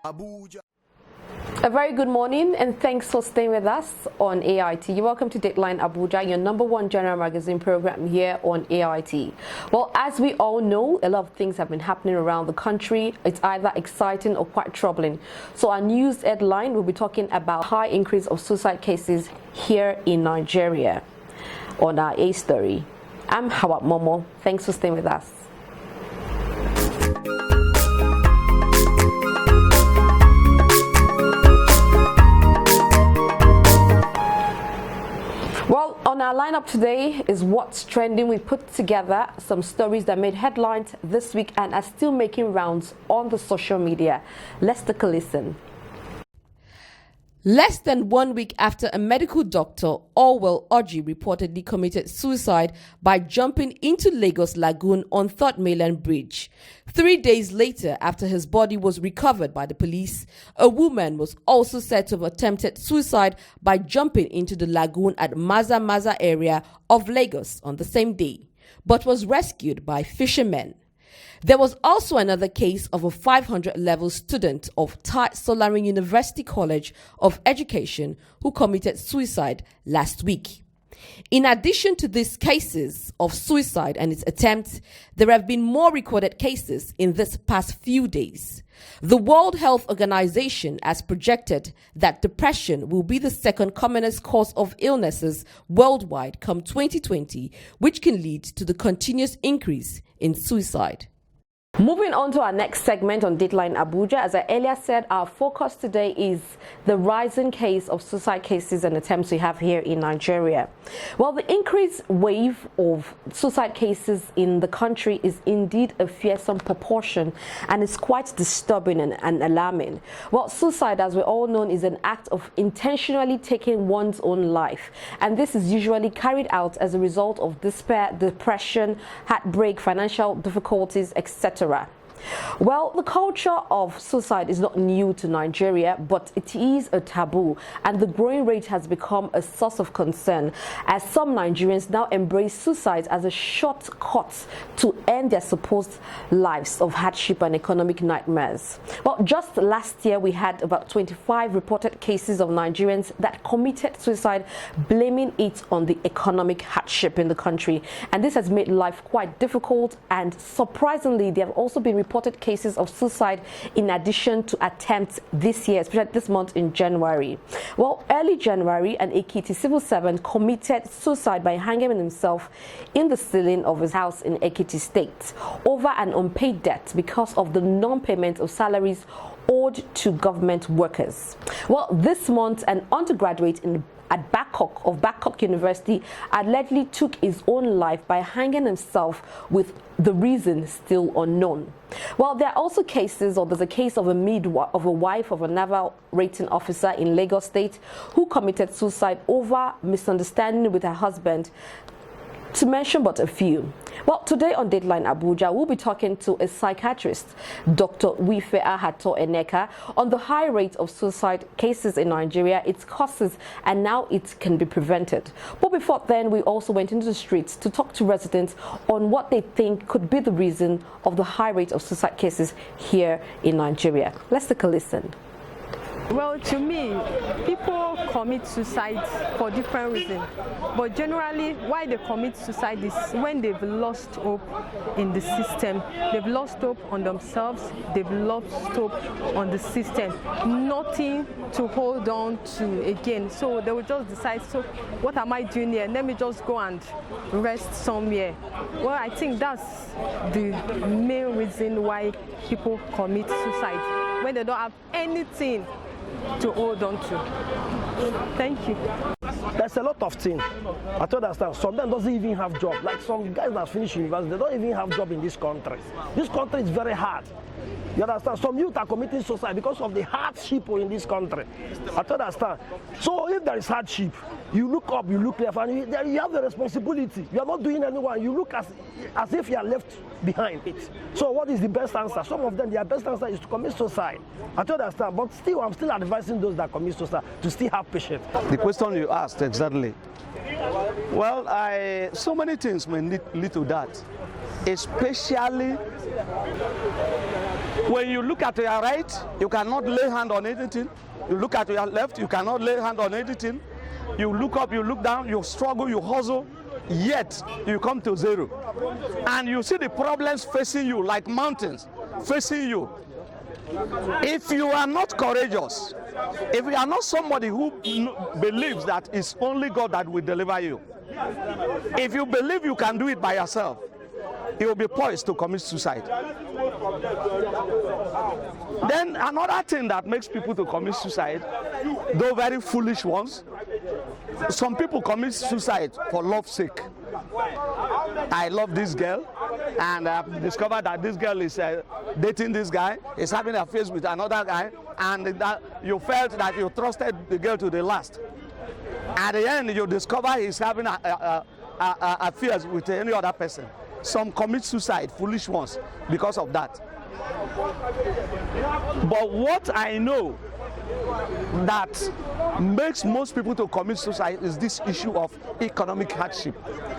Abuja. A very good morning and thanks for staying with us on AIT. You're welcome to Dateline Abuja, your #1 general magazine program here on AIT. Well, as we all know, a lot of things have been happening around the country. It's either exciting or quite troubling. So our news headline will be talking about high increase of suicide cases here in Nigeria on our A story. I'm Hauwa Momoh. Thanks for staying with us. Well, on our lineup today is what's trending. We put together some stories that made headlines this week and are still making rounds on the social media. Let's take a listen. Less than 1 week after a medical doctor, Hauwa Momoh, reportedly committed suicide by jumping into Lagos Lagoon on 3rd Mainland Bridge. 3 days later, after his body was recovered by the police, a woman was also said to have attempted suicide by jumping into the lagoon at Maza area of Lagos on the same day, but was rescued by fishermen. There was also another case of a 500-level student of Solari University College of Education who committed suicide last week. In addition to these cases of suicide and its attempts, there have been more recorded cases in this past few days. The World Health Organization has projected that depression will be the second commonest cause of illnesses worldwide come 2020, which can lead to the continuous increase in suicide. Moving on to our next segment on Dateline Abuja, as I earlier said, our focus today is the rising case of suicide cases and attempts we have here in Nigeria. Well, the increased wave of suicide cases in the country is indeed a fearsome proportion and is quite disturbing and alarming. Well, suicide, as we all know, is an act of intentionally taking one's own life, and this is usually carried out as a result of despair, depression, heartbreak, financial difficulties, etc. Well, the culture of suicide is not new to Nigeria, but it is a taboo, and the growing rate has become a source of concern as some Nigerians now embrace suicide as a shortcut to end their supposed lives of hardship and economic nightmares. Well, just last year we had about 25 reported cases of Nigerians that committed suicide, blaming it on the economic hardship in the country, and this has made life quite difficult. And surprisingly, there have also been reported cases of suicide in addition to attempts this year, especially this month in January. Well, early January, an Ekiti civil servant committed suicide by hanging himself in the ceiling of his house in Ekiti State over an unpaid debt because of the non-payment of salaries owed to government workers. Well, this month, an undergraduate at Babcock University allegedly took his own life by hanging himself, with the reason still unknown. Well, there are also cases, or there's a case of a wife of a naval rating officer in Lagos State who committed suicide over misunderstanding with her husband, to mention but a few. Well, today on Dateline Abuja, we'll be talking to a psychiatrist, Dr. Nwife Akhator-Eneka, on the high rate of suicide cases in Nigeria, its causes, and now it can be prevented. But before then, we also went into the streets to talk to residents on what they think could be the reason of the high rate of suicide cases here in Nigeria. Let's take a listen. Well, to me, people commit suicide for different reasons, but generally why they commit suicide is when they've lost hope in the system. They've lost hope on themselves, they've lost hope on the system, nothing to hold on to again. So they will just decide, so what am I doing here? Let me just go and rest somewhere. Well, I think that's the main reason why people commit suicide, when they don't have anything to hold on to. Thank you. There's a lot of things. I don't understand. Some of them doesn't even have job. Like some guys that finish university, they don't even have job in this country. This country is very hard. You understand? Some youth are committing suicide because of the hardship in this country. I don't understand. So if there is hardship, you look up, you look left, and you have the responsibility. You are not doing anyone. You look as if you are left behind it. So what is the best answer? Some of them, their best answer is to commit suicide. I don't understand. But still, I'm still advising those that commit suicide to still have patience. The question you asked, exactly. Well, so many things may lead to that, especially When you look at your right, you cannot lay hand on anything. You look at your left, you cannot lay hand on anything. You look up, you look down, you struggle, you hustle, yet you come to zero. And you see the problems facing you like mountains facing you. If you are not courageous, if you are not somebody who believes that it's only God that will deliver you, if you believe you can do it by yourself, you will be poised to commit suicide. Then another thing that makes people to commit suicide, though very foolish ones, some people commit suicide for love's sake. I love this girl, and I've discovered that this girl is dating this guy, is having affairs with another guy, and that you felt that you trusted the girl to the last. At the end, you discover he's having affairs with any other person. Some commit suicide, foolish ones, because of that. But what I know that makes most people to commit suicide is this issue of economic hardship,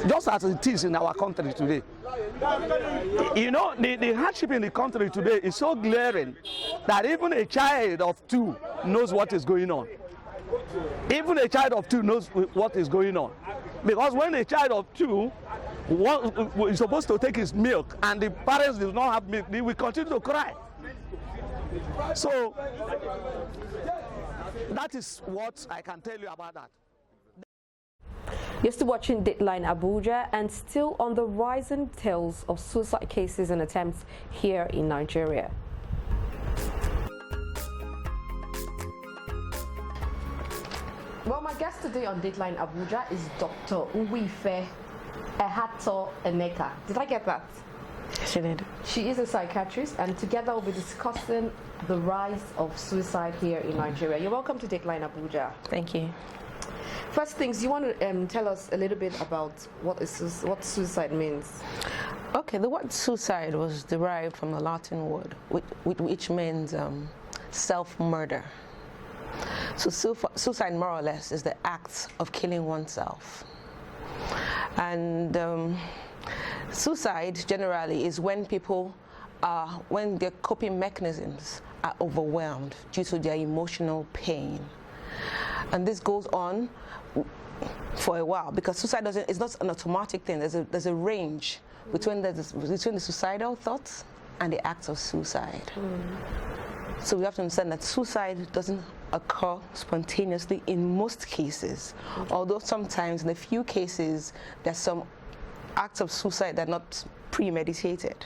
just as it is in our country today. You know, the hardship in the country today is so glaring that even a child of 2 knows what is going on. Even a child of 2 knows what is going on. Because when a child of 2 is supposed to take his milk and the parents do not have milk, they will continue to cry. So that is what I can tell you about that. You're still watching Dateline Abuja, and still on the rising tales of suicide cases and attempts here in Nigeria. Well, my guest today on Dateline Abuja is Dr. Nwife Akhator-Eneka. Did I get that? She did. She is a psychiatrist, and together we'll be discussing the rise of suicide here in Nigeria. You're welcome to Dateline Abuja. Thank you. First things, you want to tell us a little bit about what suicide means? Okay, the word suicide was derived from the Latin word, which means self-murder. So suicide, more or less, is the act of killing oneself. And suicide generally is when people when their coping mechanisms are overwhelmed due to their emotional pain. And this goes on for a while, because suicide is not an automatic thing. There's a range between the suicidal thoughts and the acts of suicide. So we have to understand that suicide doesn't occur spontaneously in most cases, although sometimes in a few cases there's some acts of suicide that are not premeditated,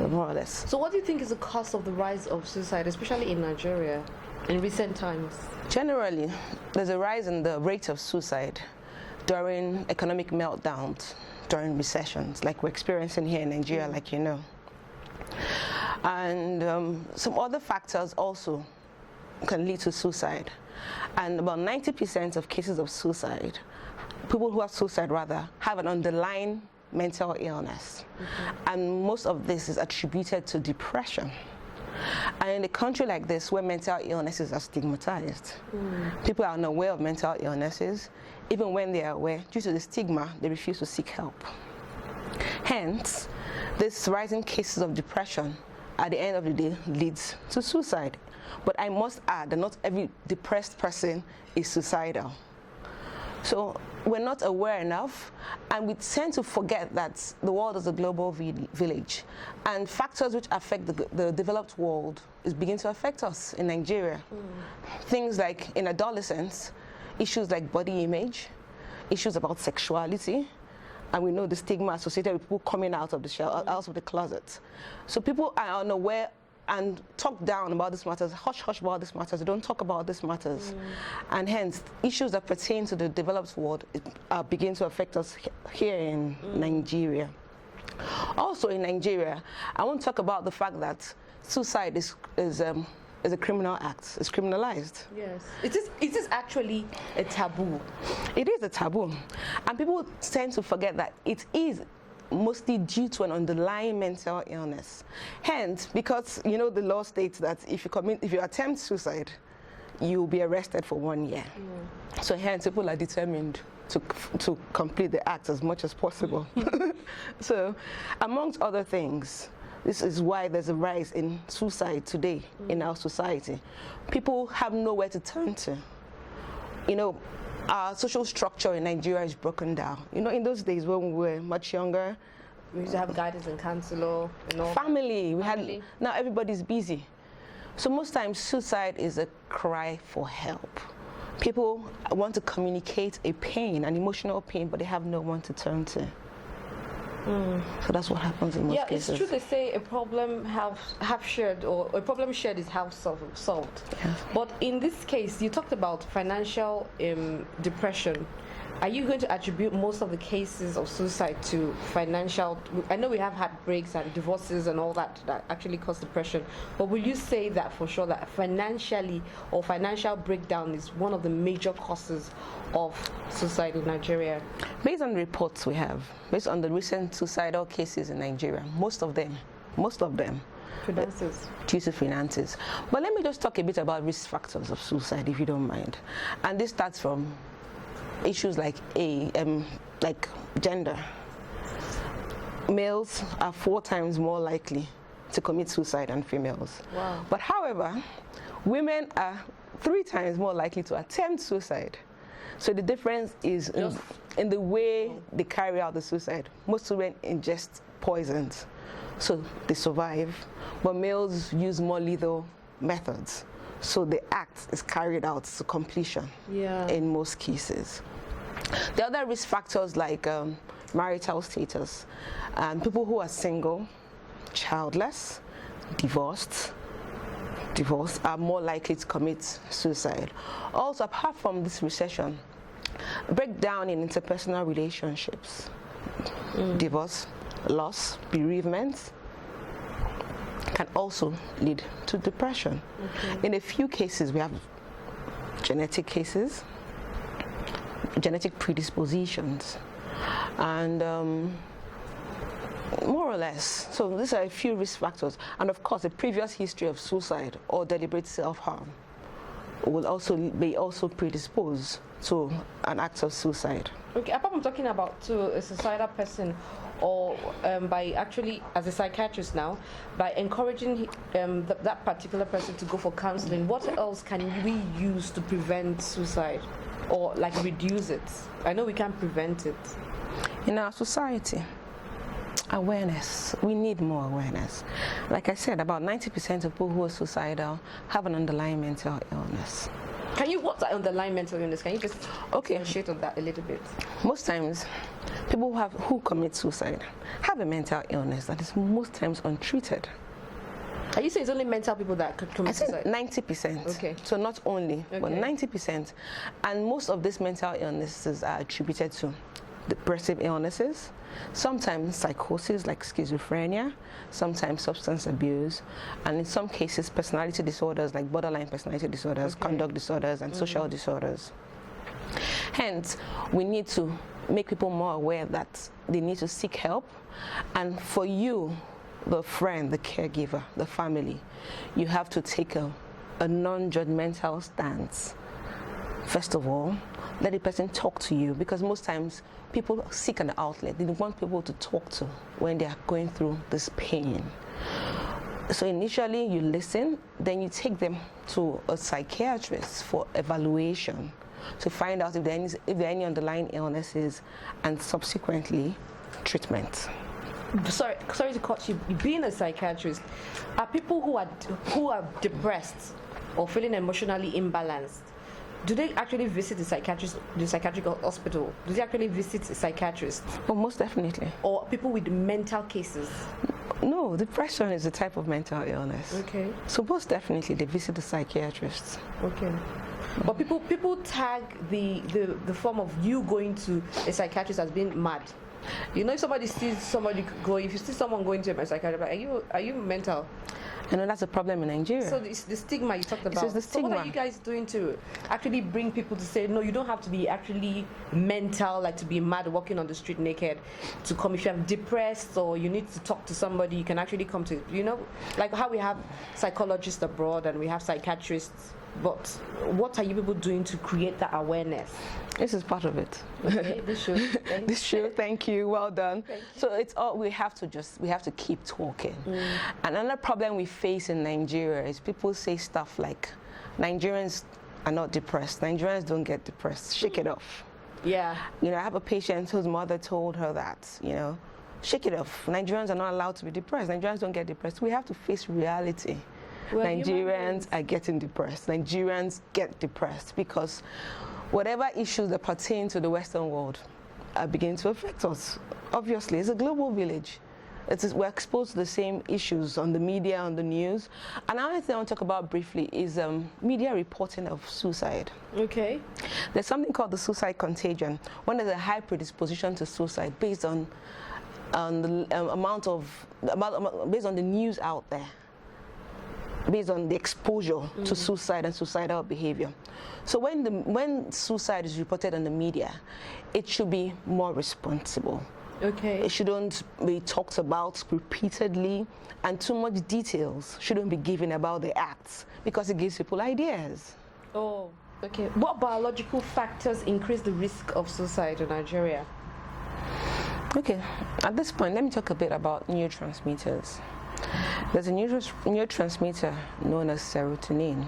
more or less. So what do you think is the cause of the rise of suicide, especially in Nigeria in recent times? Generally, there's a rise in the rate of suicide during economic meltdowns, during recessions, like we're experiencing here in Nigeria, like you know. And some other factors also can lead to suicide. And about 90% of cases of suicide, people who have suicide rather, have an underlying mental illness. And most of this is attributed to depression. And in a country like this, where mental illnesses are stigmatized, people are unaware of mental illnesses. Even when they are aware, due to the stigma, they refuse to seek help. Hence, this rising cases of depression at the end of the day leads to suicide. But I must add that not every depressed person is suicidal. So we're not aware enough, and we tend to forget that the world is a global village, and factors which affect the developed world is beginning to affect us in Nigeria. Things like, in adolescence, issues like body image, issues about sexuality, and we know the stigma associated with people coming out of the shell, out of the closet. So people are unaware and talk down about these matters, hush about these matters. They don't talk about these matters. And hence, issues that pertain to the developed world begin to affect us here in Nigeria. Also in Nigeria, I want to talk about the fact that suicide is a criminal act. It's criminalized. Yes. It is actually a taboo. It is a taboo. And people tend to forget that it is mostly due to an underlying mental illness. Hence, because you know the law states that if you attempt suicide, you'll be arrested for 1 year. So hence, people are determined to complete the act as much as possible. So, amongst other things, This is why there's a rise in suicide today in our society. People have nowhere to turn to. You know, our social structure in Nigeria is broken down. You know, in those days when we were much younger, We used to have guidance and counselor, you know. family. Family. Now everybody's busy. So most times suicide is a cry for help. People want to communicate a pain, an emotional pain, but they have no one to turn to. So that's what happens in most cases. It's true they say a problem half shared, or a problem shared is half solved. Yes. But in this case, you talked about financial depression. Are you going to attribute most of the cases of suicide to financial? I know we have had breaks and divorces and all that actually cause depression, but will you say that for sure that financially or financial breakdown is one of the major causes of suicide in Nigeria? Based on the reports we have, based on the recent suicidal cases in Nigeria, most of them, Finances. due to finances. But let me just talk a bit about risk factors of suicide, if you don't mind. And this starts from issues like gender. Males are 4 times more likely to commit suicide than females. Wow. But however, women are 3 times more likely to attempt suicide. So the difference is in the way they carry out the suicide. Most women ingest poisons, so they survive, but males use more lethal methods. So the act is carried out to completion in most cases. The other risk factors like marital status, and people who are single, childless, divorced are more likely to commit suicide. Also, apart from this recession, breakdown in interpersonal relationships, divorce, loss, bereavement, can also lead to depression. In a few cases, we have genetic cases, genetic predispositions, and more or less. So these are a few risk factors. And of course, a previous history of suicide or deliberate self-harm will also predispose to an act of suicide. Okay, apart from talking about to a suicidal person, or by actually, as a psychiatrist now, by encouraging that particular person to go for counseling, what else can we use to prevent suicide or like reduce it? I know we can't prevent it. In our society, awareness. We need more awareness. Like I said, about 90% of people who are suicidal have an underlying mental illness. What's the underlying mental illness? Can you just shade on that a little bit? Most times, people who commit suicide have a mental illness that is most times untreated. Are you saying it's only mental people that could commit suicide? 90%. Okay. So not only, but 90%. And most of these mental illnesses are attributed to depressive illnesses, sometimes psychosis like schizophrenia, sometimes substance abuse, and in some cases personality disorders like borderline personality disorders, conduct disorders, and social disorders. Hence, we need to make people more aware that they need to seek help, and for you, the friend, the caregiver, the family, you have to take a non-judgmental stance. First of all, let the person talk to you, because most times people seek an outlet. They want people to talk to when they are going through this pain. So initially you listen, then you take them to a psychiatrist for evaluation to find out if there are any underlying illnesses, and subsequently treatment. Sorry to cut you. Being a psychiatrist, are people who are depressed or feeling emotionally imbalanced, do they actually visit the psychiatric hospital? Do they actually visit a psychiatrist? Oh, most definitely. Or people with mental cases? No, depression is a type of mental illness. Okay. So most definitely they visit the psychiatrists. Okay. But people tag the form of you going to a psychiatrist as being mad. You know, if somebody sees somebody going, if you see someone going to a psychiatrist, are you mental? I know that's a problem in Nigeria. So it's the stigma you talked about. It's the stigma. So what are you guys doing to actually bring people to say, no, you don't have to be actually mental, like to be mad walking on the street naked, to come. If you're depressed or you need to talk to somebody, you can actually come to, you know, like how we have psychologists abroad and we have psychiatrists But what are you people doing to create that awareness? This is part of it. Okay, this show. This show, thank you, well done. So it's all we have to keep talking. Another problem we face in Nigeria is people say stuff like Nigerians are not depressed. Nigerians don't get depressed. Shake it off. Yeah. You know, I have a patient whose mother told her that, you know, shake it off. Nigerians are not allowed to be depressed. Nigerians don't get depressed. We have to face reality. Nigerians are getting depressed. Nigerians get depressed because whatever issues that pertain to the Western world are beginning to affect us. Obviously, it's a global village. We're exposed to the same issues on the media, on the news. Another thing I want to talk about briefly is media reporting of suicide. Okay. There's something called the suicide contagion, when there's a high predisposition to suicide based on the based on the news out there, based on the exposure to suicide and suicidal behavior. So when suicide is reported on the media, it should be more responsible. Okay. It shouldn't be talked about repeatedly, and too much details shouldn't be given about the acts because it gives people ideas. Oh, okay. What biological factors increase the risk of suicide in Nigeria? Okay, at this point, let me talk a bit about neurotransmitters. There's a neurotransmitter known as serotonin.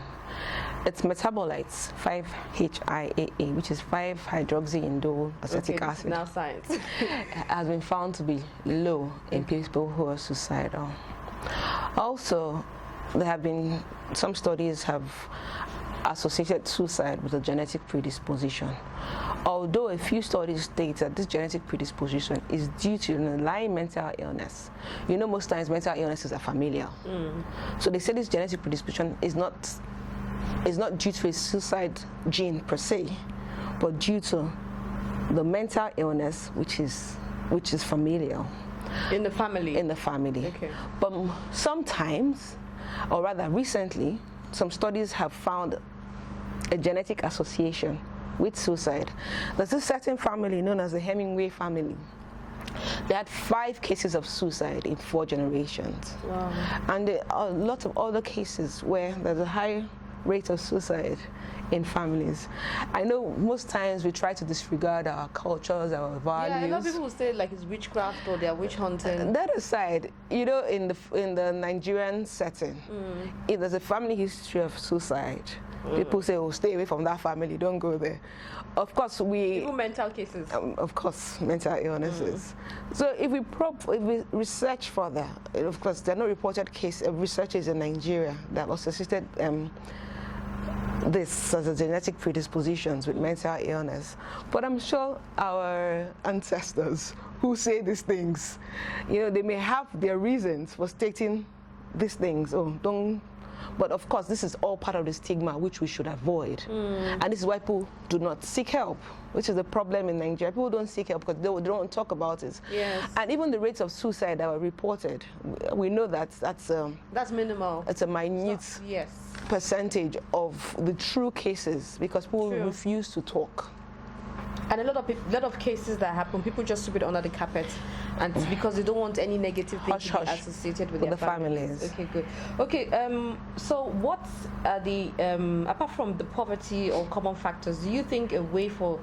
Its metabolites, 5-HIAA, which is 5-hydroxyindole acetic acid, now science, has been found to be low in people who are suicidal. Also, there have been some studies have associated suicide with a genetic predisposition. Although a few studies state that this genetic predisposition is due to an underlying mental illness. You know, most times mental illnesses are familial. So they say this genetic predisposition is not due to a suicide gene per se, but due to the mental illness which is familial. In the family? In the family. Okay. But sometimes, or rather recently, some studies have found a genetic association with suicide. There's a certain family known as the Hemingway family. They had 5 cases of suicide in 4 generations. Wow. And there are a lot of other cases where there's a high rate of suicide in families. I know most times we try to disregard our cultures, our values. Yeah, a lot of people will say like it's witchcraft or they're witch hunting. That aside, you know, in the Nigerian setting, if there's a family history of suicide, people say, "Oh, stay away from that family. Don't go there." Of course, even mental cases. Of course, mental illnesses. So if we research further, of course, there are no reported case of researchers in Nigeria that associated this as a genetic predispositions with mental illness. But I'm sure our ancestors who say these things, you know, they may have their reasons for stating these things. Oh, don't. But of course, this is all part of the stigma which we should avoid. And this is why people do not seek help, which is the problem in Nigeria. People don't seek help because they don't talk about it. Yes. And even the rates of suicide that were reported, we know that that's minimal. It's a minute percentage of the true cases because people refuse to talk. And a lot of cases that happen, people just sweep it under the carpet, and it's because they don't want any negative things to be associated with their families. Okay, good. Okay, so what are the apart from the poverty or common factors, do you think a way for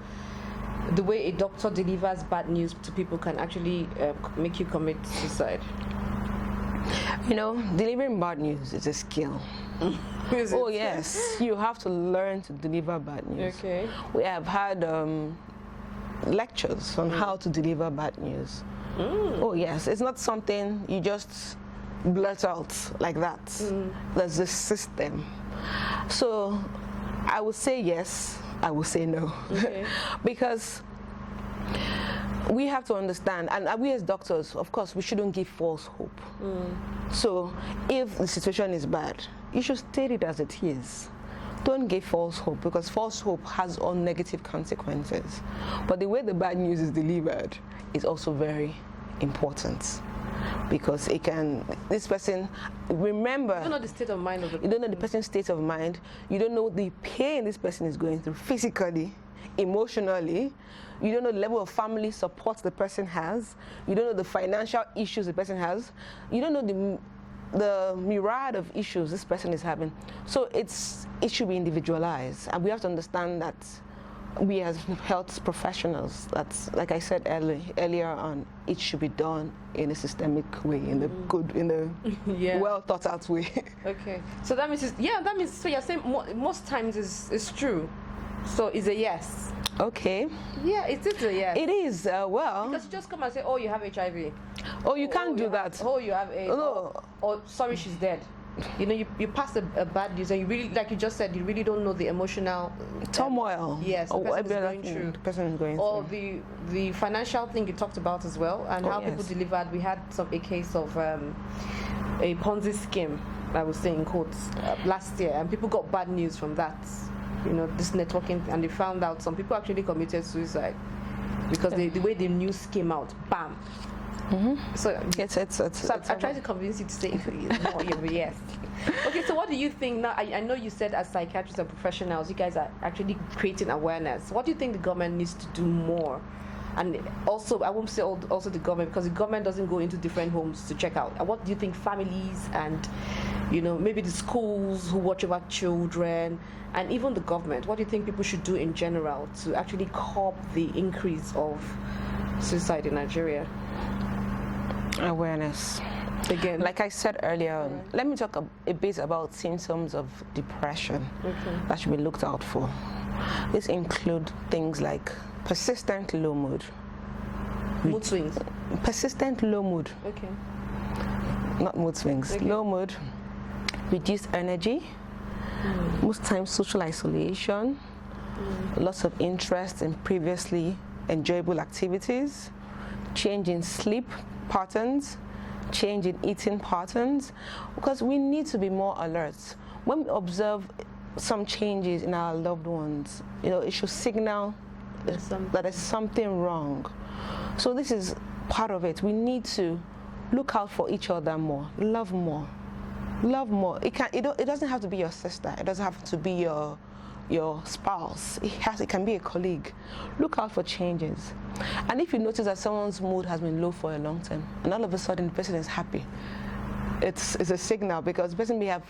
the way a doctor delivers bad news to people can actually make you commit suicide? You know, delivering bad news is a skill. Oh yes, you have to learn to deliver bad news. Okay. We have had lectures on how to deliver bad news. Oh yes, it's not something you just blurt out like that. There's a system. So I would say yes, I will say no. Okay. Because we have to understand, and we as doctors, of course, we shouldn't give false hope. So if the situation is bad, you should state it as it is. Don't give false hope, because false hope has all negative consequences. But the way the bad news is delivered is also very important, because it can, this person, remember, you don't know the state of mind of the person. You don't know the person's state of mind. You don't know the pain this person is going through physically, emotionally. You don't know the level of family support the person has. You don't know the financial issues the person has. You don't know the myriad of issues this person is having. So it should be individualized, and we have to understand that we as health professionals, that's like I said earlier on, it should be done in a systemic way, in a well thought out way. Okay, so that means so you're saying most times it's true. So it's a yes. Okay. Yeah, it is a yes. It is well. Because you just come and say, oh, you have HIV. Oh, you can't do that. Oh, you have AIDS. No. Or sorry, she's dead. You know, you pass a bad news, and you really, like you just said, you really don't know the emotional turmoil. Yes, the person is going through. The person is going or through. the financial thing you talked about as well, and how people delivered. We had a case of a Ponzi scheme, I would say in quotes, last year, and people got bad news from that. You know, this networking, and they found out some people actually committed suicide because the way the news came out, bam. Mm-hmm. So I tried to convince you to say no, yes. Okay, so what do you think now? I know you said as psychiatrists and professionals, you guys are actually creating awareness. What do you think the government needs to do more? And also, I won't say also the government, because the government doesn't go into different homes to check out. What do you think families and, you know, maybe the schools who watch over children, and even the government, what do you think people should do in general to actually curb the increase of suicide in Nigeria? Awareness. Again, like I said earlier, let me talk a bit about symptoms of depression that should be looked out for. This include things like persistent low mood. Mood swings. Persistent low mood. Okay. Not mood swings. Okay. Low mood, reduced energy, most times social isolation, loss of interest in previously enjoyable activities, change in sleep patterns, change in eating patterns, because we need to be more alert. When we observe some changes in our loved ones, you know, it should signal that there's something wrong. So this is part of it. We need to look out for each other more, love more. Love more. It doesn't have to be your sister. It doesn't have to be your spouse. It can be a colleague. Look out for changes. And if you notice that someone's mood has been low for a long time, and all of a sudden the person is happy, it's a signal, because the person may have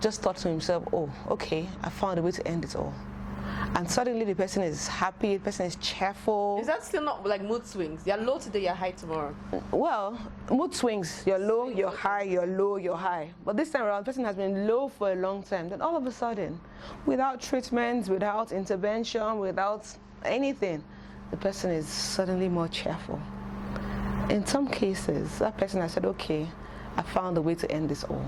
just thought to himself, oh, okay, I found a way to end it all. And suddenly the person is happy, the person is cheerful. Is that still not like mood swings? You're low today, you're high tomorrow. Well, mood swings, you're low, you're high, you're low, you're high. But this time around, the person has been low for a long time. Then all of a sudden, without treatment, without intervention, without anything, the person is suddenly more cheerful. In some cases, that person has said, okay, I found a way to end this all.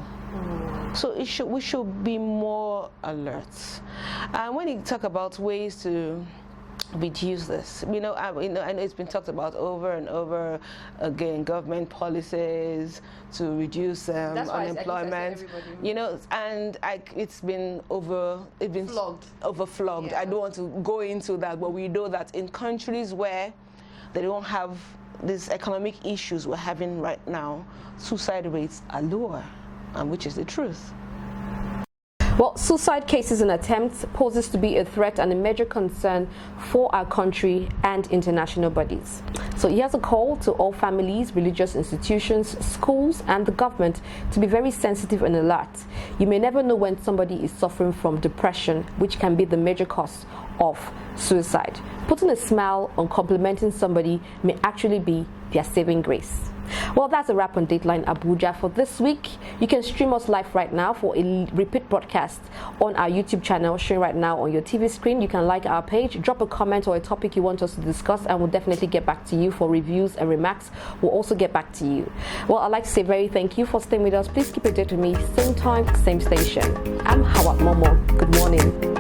So we should be more alert. And when you talk about ways to reduce this, I know it's been talked about over and over again, government policies to reduce unemployment. And it's been overflogged. Yeah. I don't want to go into that, but we know that in countries where they don't have these economic issues we're having right now, suicide rates are lower, and which is the truth. Well, suicide cases and attempts poses to be a threat and a major concern for our country and international bodies. So here's a call to all families, religious institutions, schools, and the government to be very sensitive and alert. You may never know when somebody is suffering from depression, which can be the major cause of suicide. Putting a smile on complimenting somebody may actually be their saving grace. Well, that's a wrap on Dateline Abuja for this week. You can stream us live right now for a repeat broadcast on our YouTube channel, showing right now on your TV screen. You can like our page, drop a comment or a topic you want us to discuss, and we'll definitely get back to you for reviews and remarks. We'll also get back to you. Well, I'd like to say very thank you for staying with us. Please keep it with me, same time, same station. I'm Hauwa Momoh. Good morning.